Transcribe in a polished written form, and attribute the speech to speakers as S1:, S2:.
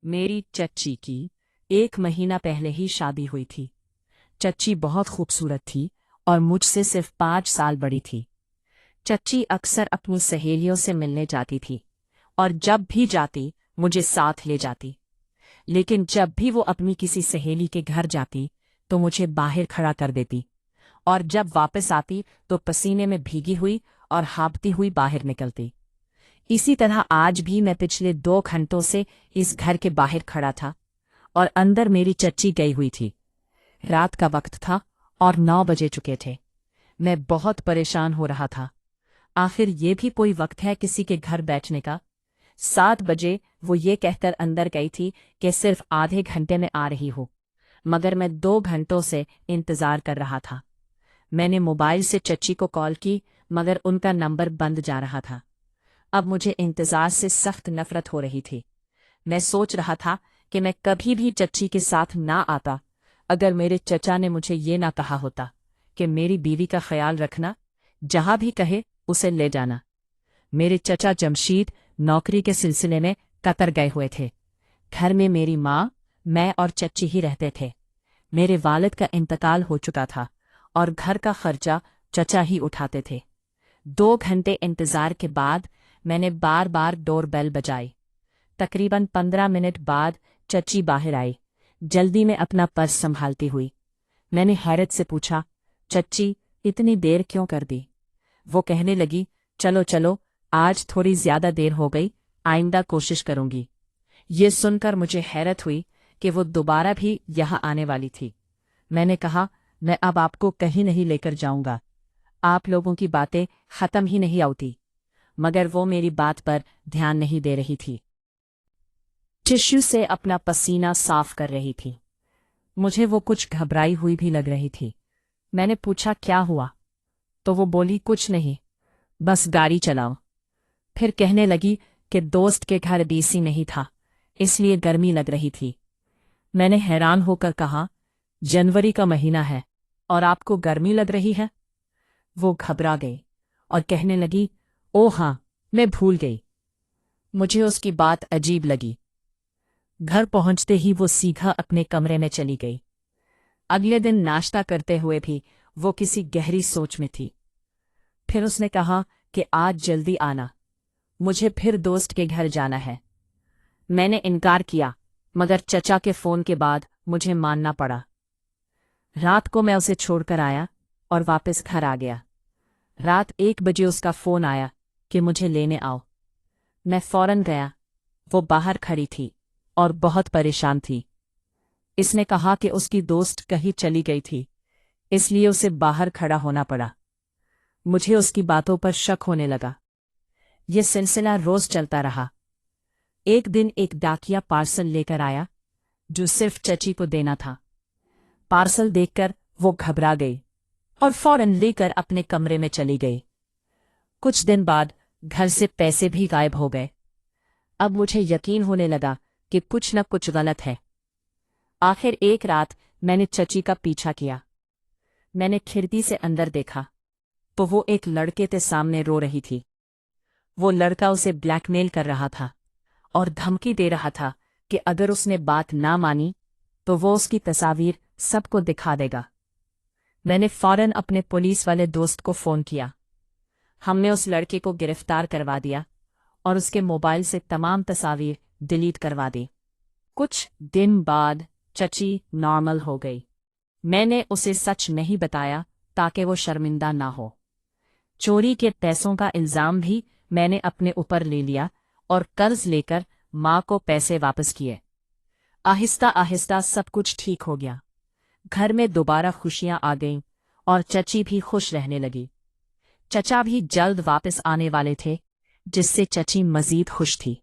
S1: मेरी चच्ची की 1 महीना पहले ही शादी हुई थी। चच्ची बहुत खूबसूरत थी और मुझसे सिर्फ 5 साल बड़ी थी। चच्ची अक्सर अपनी सहेलियों से मिलने जाती थी और जब भी जाती मुझे साथ ले जाती। लेकिन जब भी वो अपनी किसी सहेली के घर जाती तो मुझे बाहर खड़ा कर देती और जब वापस आती तो पसीने में भीगी हुई और हाँफती हुई बाहर निकलती। इसी तरह आज भी मैं पिछले 2 घंटों से इस घर के बाहर खड़ा था और अंदर मेरी चच्ची गई हुई थी। रात का वक्त था और 9 बजे चुके थे। मैं बहुत परेशान हो रहा था। आखिर ये भी कोई वक्त है किसी के घर बैठने का। 7 बजे वो ये कहकर अंदर गई थी कि सिर्फ आधे घंटे में आ रही हो, मगर मैं 2 घंटों से इंतजार कर रहा था। मैंने मोबाइल से चच्ची को कॉल की मगर उनका नंबर बंद जा रहा था। अब मुझे इंतजार से सख्त नफरत हो रही थी। मैं सोच रहा था कि मैं कभी भी चच्ची के साथ ना आता अगर मेरे चचा ने मुझे ये ना कहा होता कि मेरी बीवी का ख्याल रखना, जहां भी कहे उसे ले जाना। मेरे चचा जमशीद नौकरी के सिलसिले में कतर गए हुए थे। घर में मेरी माँ, मैं और चच्ची ही रहते थे। मेरे वालिद का इंतकाल हो चुका था और घर का खर्चा चचा ही उठाते थे। 2 घंटे इंतजार के बाद मैंने बार बार डोरबेल बजाई। तकरीबन 15 मिनट बाद चच्ची बाहर आई, जल्दी में अपना पर्स संभालती हुई। मैंने हैरत से पूछा, चच्ची इतनी देर क्यों कर दी? वो कहने लगी, चलो चलो, आज थोड़ी ज्यादा देर हो गई, आइंदा कोशिश करूंगी। ये सुनकर मुझे हैरत हुई कि वो दोबारा भी यहाँ आने वाली थी। मैंने कहा, मैं अब आपको कहीं नहीं लेकर जाऊंगा, आप लोगों की बातें खत्म ही नहीं होती। मगर वो मेरी बात पर ध्यान नहीं दे रही थी। टिश्यू से अपना पसीना साफ कर रही थी। मुझे वो कुछ घबराई हुई भी लग रही थी। मैंने पूछा, क्या हुआ? तो वो बोली, कुछ नहीं, बस गाड़ी चलाओ। फिर कहने लगी कि दोस्त के घर एसी नहीं था, इसलिए गर्मी लग रही थी। मैंने हैरान होकर कहा, जनवरी का महीना है और आपको गर्मी लग रही है? वो घबरा गई और कहने लगी, ओ हाँ, मैं भूल गई। मुझे उसकी बात अजीब लगी। घर पहुंचते ही वो सीधा अपने कमरे में चली गई। अगले दिन नाश्ता करते हुए भी वो किसी गहरी सोच में थी। फिर उसने कहा कि आज जल्दी आना, मुझे फिर दोस्त के घर जाना है। मैंने इनकार किया, मगर चचा के फोन के बाद मुझे मानना पड़ा। रात को मैं उसे छोड़कर आया और वापस घर आ गया। रात 1 बजे उसका फोन आया कि मुझे लेने आओ। मैं फौरन गया। वो बाहर खड़ी थी और बहुत परेशान थी। इसने कहा कि उसकी दोस्त कहीं चली गई थी, इसलिए उसे बाहर खड़ा होना पड़ा। मुझे उसकी बातों पर शक होने लगा। ये सिलसिला रोज चलता रहा। एक दिन एक डाकिया पार्सल लेकर आया जो सिर्फ चची को देना था। पार्सल देखकर वो घबरा गई और फौरन लेकर अपने कमरे में चली गई। कुछ दिन बाद घर से पैसे भी गायब हो गए। अब मुझे यकीन होने लगा कि कुछ न कुछ गलत है। आखिर एक रात मैंने चची का पीछा किया। मैंने खिड़की से अंदर देखा तो वो एक लड़के के सामने रो रही थी। वो लड़का उसे ब्लैकमेल कर रहा था और धमकी दे रहा था कि अगर उसने बात ना मानी तो वो उसकी तस्वीर सबको दिखा देगा। मैंने फौरन अपने पुलिस वाले दोस्त को फोन किया। हमने उस लड़के को गिरफ्तार करवा दिया और उसके मोबाइल से तमाम तस्वीर डिलीट करवा दी। कुछ दिन बाद चची नॉर्मल हो गई। मैंने उसे सच नहीं बताया ताकि वो शर्मिंदा ना हो। चोरी के पैसों का इल्जाम भी मैंने अपने ऊपर ले लिया और कर्ज लेकर माँ को पैसे वापस किए। आहिस्ता आहिस्ता सब कुछ ठीक हो गया। घर में दोबारा खुशियां आ गईं और चची भी खुश रहने लगी। चचा भी जल्द वापस आने वाले थे, जिससे चची मजीद खुश थी।